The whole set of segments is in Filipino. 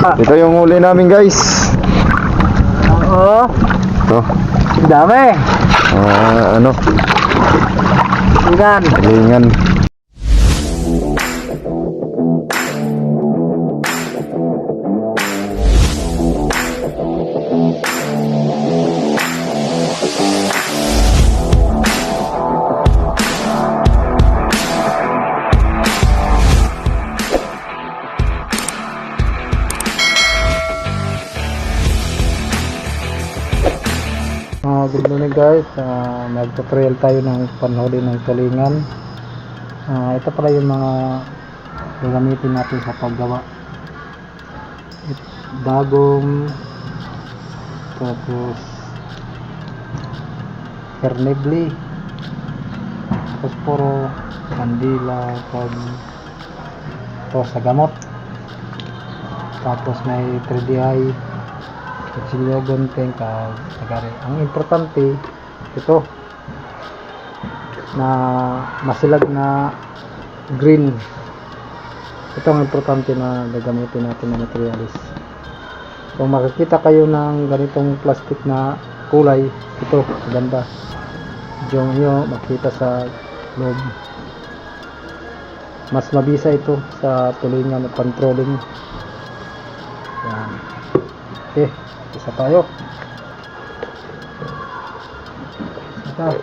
Ito yung huli namin, guys. Oo. Ito. Dami. Ano? Tingnan. Talingan. Good morning guys, nagtutorial tayo ng panhuli ng tulingan. Ito pala yung mga gagamitin natin sa paggawa. Dagong, tapos pernibli, posporo, kandila, ito sa gamot, tapos may 3DI, kutsilyo, gunting, tagari. Ang importante ito na masilag na green. Ito ang importante na gagamitin natin na materialis. Kung makikita kayo ng ganitong plastic na kulay, ito maganda. Diyan nyo makita sa loob. Mas mabisa ito sa tulingan at pan-trolling. Yan. Okay, isa tayo. Ito.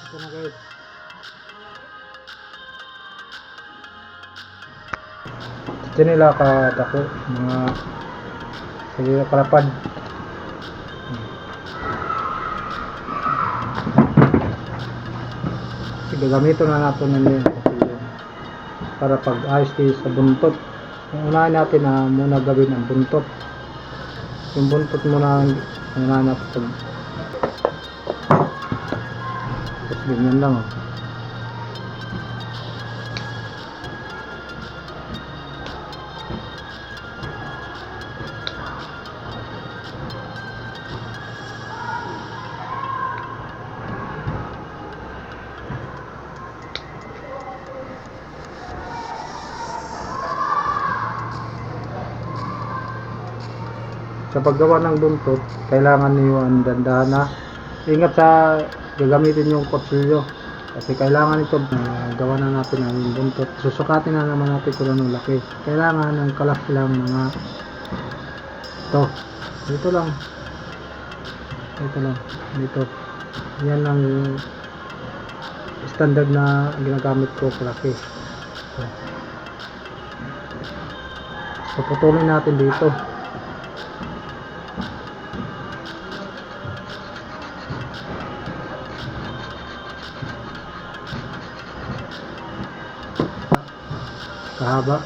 Ito na guys. Ito nila kadako mga sige kalapad. Gagamitin na natin nila para pag ayos sa buntot. Yung unahin natin na muna gawin ang buntot. Yung buntot muna ang unahin natin. Ganyan lang oh. Sa paggawa ng buntot, kailangan niyo ang dandahan na ingat sa gagamitin yung kutsilyo kasi kailangan ito gawa na natin ang buntot. Susukatin na naman natin kung anong laki. Kailangan ng kalaki lang mga dito lang dito. Yan ang standard na ginagamit ko kalaki. So putulin natin dito. Kahaba.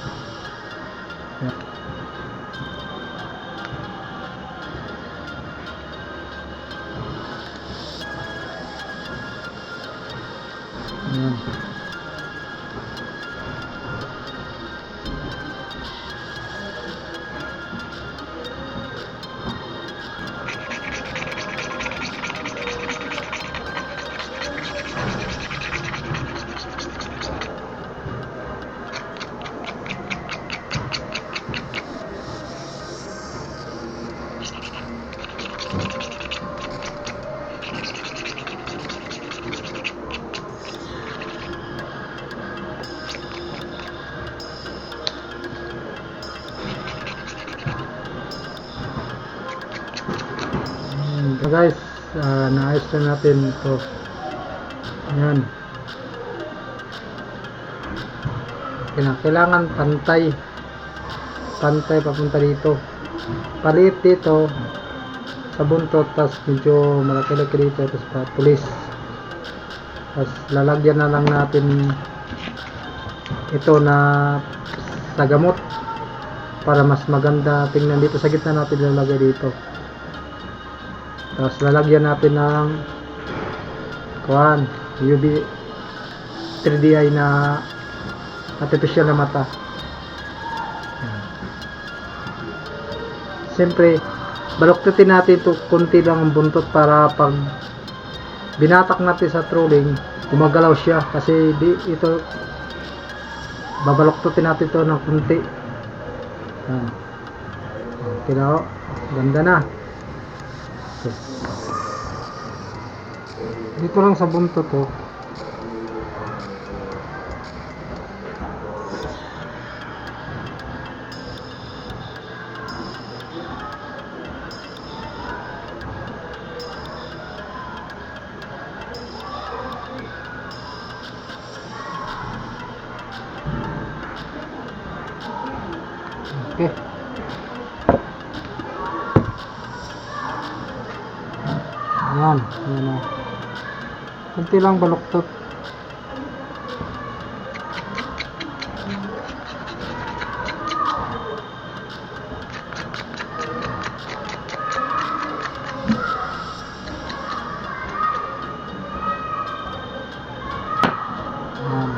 Yan. Yan. Guys, naayos na natin ito. Ayan. Kailangan pantay papunta dito. Palit dito sa buntot, tapos medyo malaki-laki dito, tapos pulis. Tapos lalagyan na lang natin ito na sa gamot para mas maganda tingnan. Dito sa gitna natin lalagay dito. Tapos lalagyan natin ng UV 3DI na artificial na mata. Siyempre baluktutin natin ito konti lang ang buntot para pag binatak natin sa trolling gumagalaw siya, kasi ito babaluktutin natin ito ng konti. Okay na, ganda na. Okay. Dito lang sa buntot to. Okay. Ayan, ayan na. Kunti lang baluktot. Ayan.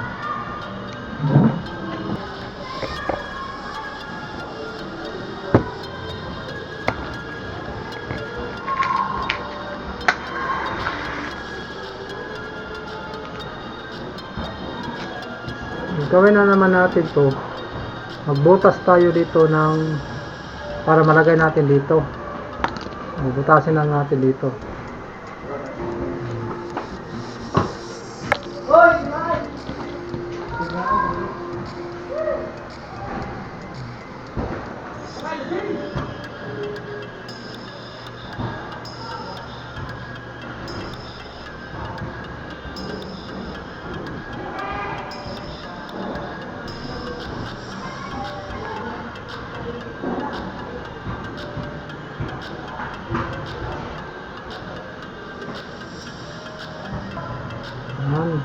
Gawin na naman natin to, magbutas tayo dito ng para malagay natin dito. Bubutasin lang natin dito. Ayan.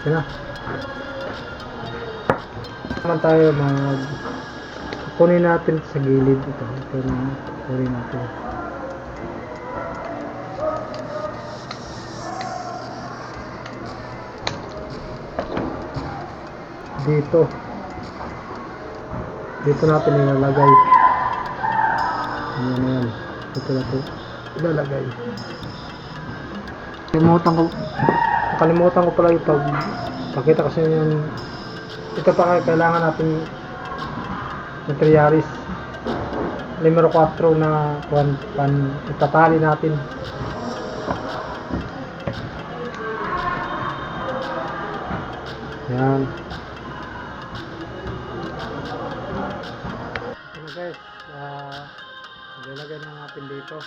Okay na. Naman tayo kunin natin sa gilid ito. Ito na kunin natin. Dito natin ilalagay. Ayan na yan. Ito na ito ilalagay. Nakalimutan ko pala yung pakita kasi yung ito pa kailangan natin materialis numero 4 na itatali natin. Yan. Ito guys, ilalagay na natin dito.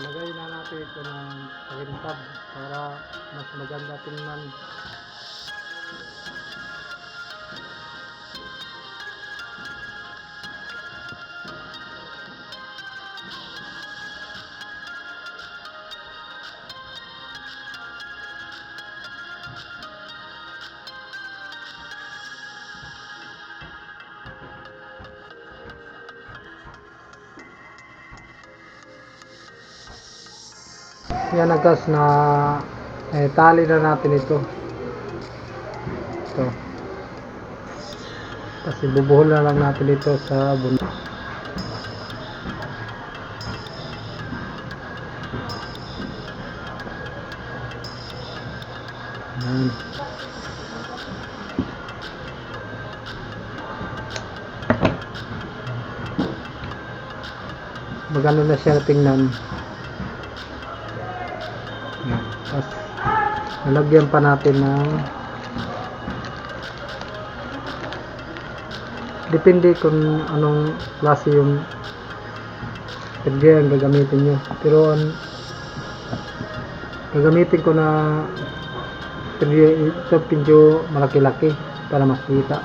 Lagay na natin ito ng pakintab para mas maganda tingnan. Yan na guys, na tali na natin ito. Kasi bubuhol na lang natin ito sa buntot. Yan. magano na siya tingnan. Yan. Tapos nalagyan pa natin ng depende kung anong klase yung perdiya ang gagamitin nyo, pero gagamitin ko na perdiya ito medyo malaki-laki para makita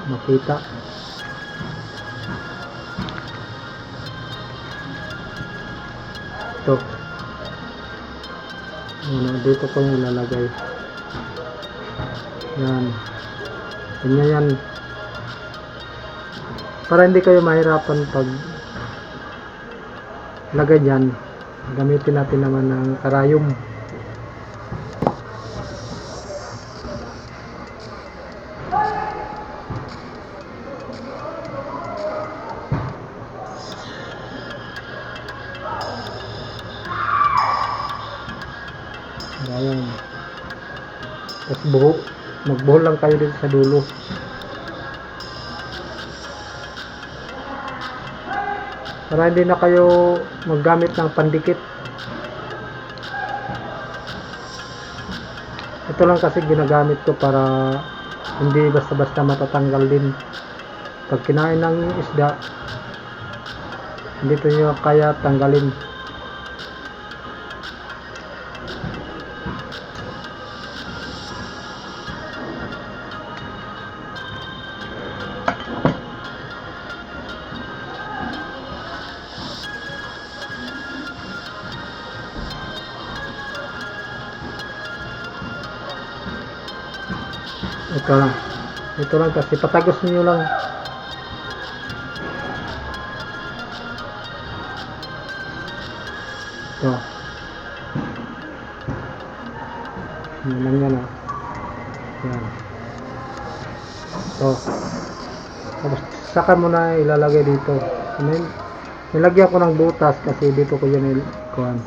ito. Dito ko yung ilalagay. Yan, ganyan yan, para hindi kayo mahirapan pag lagay dyan. Gamitin natin naman ng karayom. Ayan. Tapos magbuhol lang kayo dito sa dulo. Para hindi na kayo maggamit ng pandikit. Ito lang kasi ginagamit ko para hindi basta-basta matatanggal din. Pag kinain ng isda, hindi ito nyo kaya tanggalin. Ito lang kasi patagos niyo lang. Ito. Yan lang yan, ah. Yan. Ito. Tapos saka mo na ilalagay dito. Nilagyan ko ng butas kasi dito ko yan kuhan.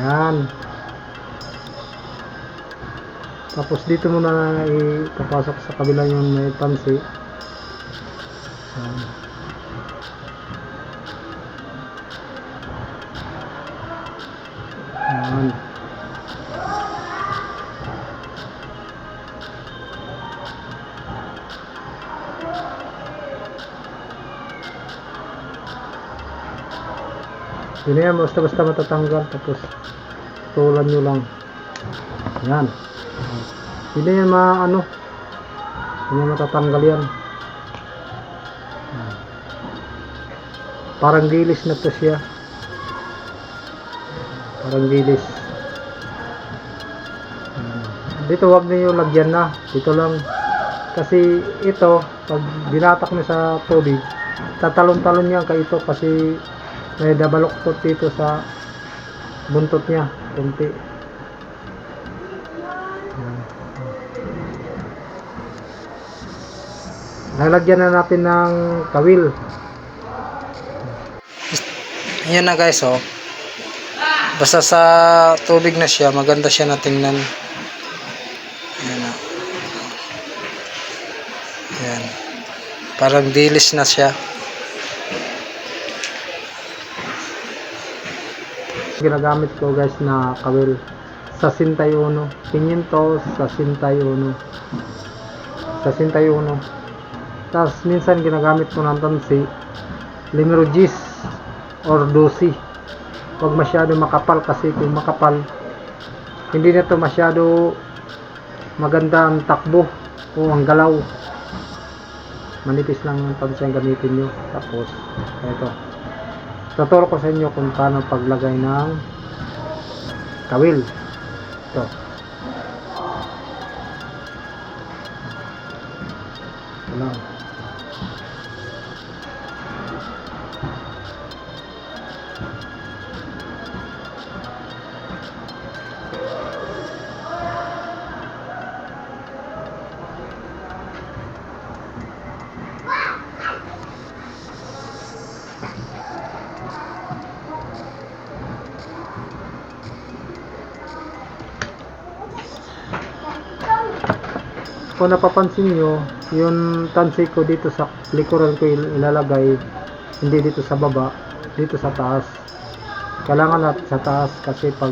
Yan. Tapos dito mo na ipapasok sa kabila yung may pansi. Yan. Yun yan, basta-basta matatanggal. Tapos tulan nyo lang. Yan. Hindi yan hindi matatanggal yan. Parang dilis na to siya. Parang dilis. Dito wag niyo lagyan na. Dito lang. Kasi ito, pag binatak mo sa tubig, tatalon-talon yan kay ito kasi may dabaloktot dito sa buntot niya. Kunti. Nalagyan na natin ng kawil. Ayan na guys, oh. Basta sa tubig na siya, maganda siya na tingnan. Ayan na. Ayan. Parang dilis na siya. Ginagamit ko guys na kawil. Sa 61. 500 sa 61. Sa 61. Tapos minsan ginagamit ko ng tansi, limero 10 or 12. Huwag masyado makapal kasi kung makapal, hindi na to masyado maganda ang takbo o ang galaw. Manipis lang ang tansi ang gamitin nyo. Tapos, ito. Tuturo ko sa inyo kung paano paglagay ng kawil. Ito. Ito lang. Kung napapansin nyo, yung tansi ko dito sa likuran ko ilalagay, hindi dito sa baba, dito sa taas. Kailangan natin sa taas kasi pag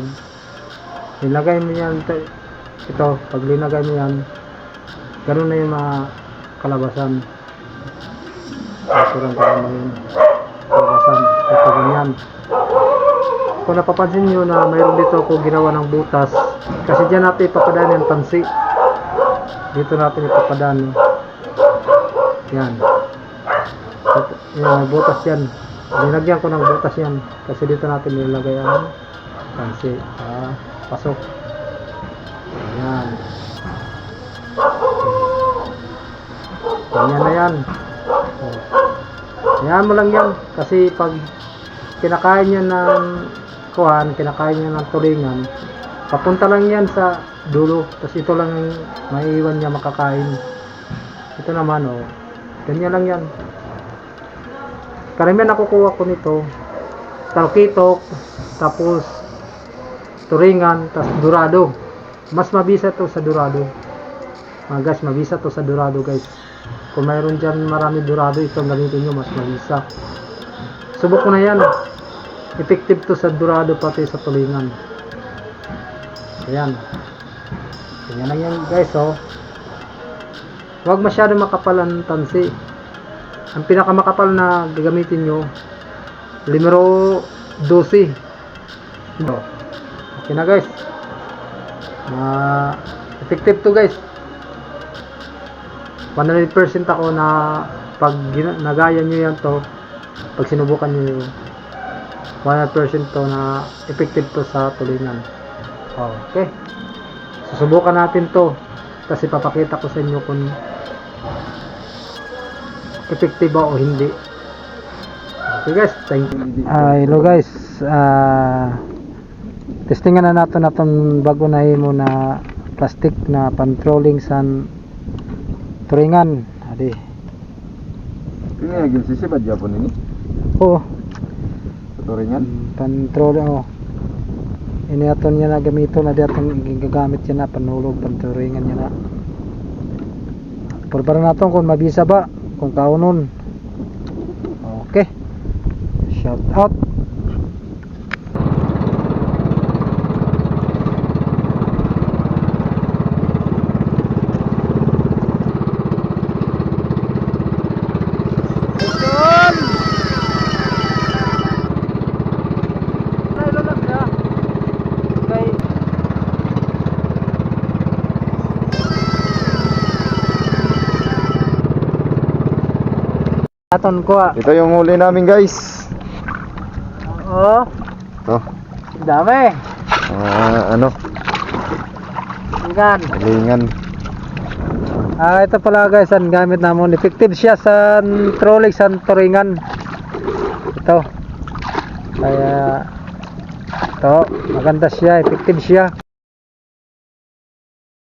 linagay mo yan, ito, pag linagay mo yan, ganun na yung mga kalabasan. Likuran ko na yun, kalabasan, ito ganyan. Kung napapansin nyo na mayroon dito ako ginawa ng butas, kasi dyan natin ipapadaan yung tansi. Dito natin ipapadaan. Yan. Yan, may butas yan. Linagyan ko ng butas yan. Kasi dito natin nilagay ang tansi. Pasok. Yan. Ganyan na yan. Yan mo lang yan. Kasi pag kinakain niya ng kinakain niya ng tulingan, papunta lang yan sa dulo, tapos ito lang yung maiiwan niya makakain. Ito naman ganyan lang yan. Karamihan nakukuha ko nito talkitok, tapos turingan, tapos dorado. Mas mabisa to sa dorado guys, mabisa to sa dorado guys. Kung mayroon dyan marami dorado, ito ang gamitin nyo, mas mabisa. Subok ko na yan. Effective to sa dorado pati sa tulingan. Ayan. Ganyan lang yan guys Huwag masyado makapal ang tansi. Ang pinakamakapal na gagamitin nyo, numero 12. Okay na guys. Effective to guys. 100% ako na pag nagaya nyo yan pag sinubukan nyo 100% to na effective to sa tulingan. Okay. Susubukan natin to. Kasi papakita ko sa inyo kung effective ba o hindi. Okay guys, thank you. Hello guys. Testingan na natin itong bago na himo na plastic na pan-trolling sa turingan. Adi. Ini lagi sisipad Japon ini. Oo. Turingan. Pan-trolling ini aton niya na gamito na di atong gagamit niya na panulog pan-turingan niya na. Para natin kung mabisa ba, kung kaunon. Okay. Shout out. Aton ko Ito yung huli namin guys. Oo. Dami. Tulingan. Tulingan. Ito pala guys, ang gamit namon. Effective siya sa trolling sa turingan. Ito. Kaya ito, maganda siya, effective siya.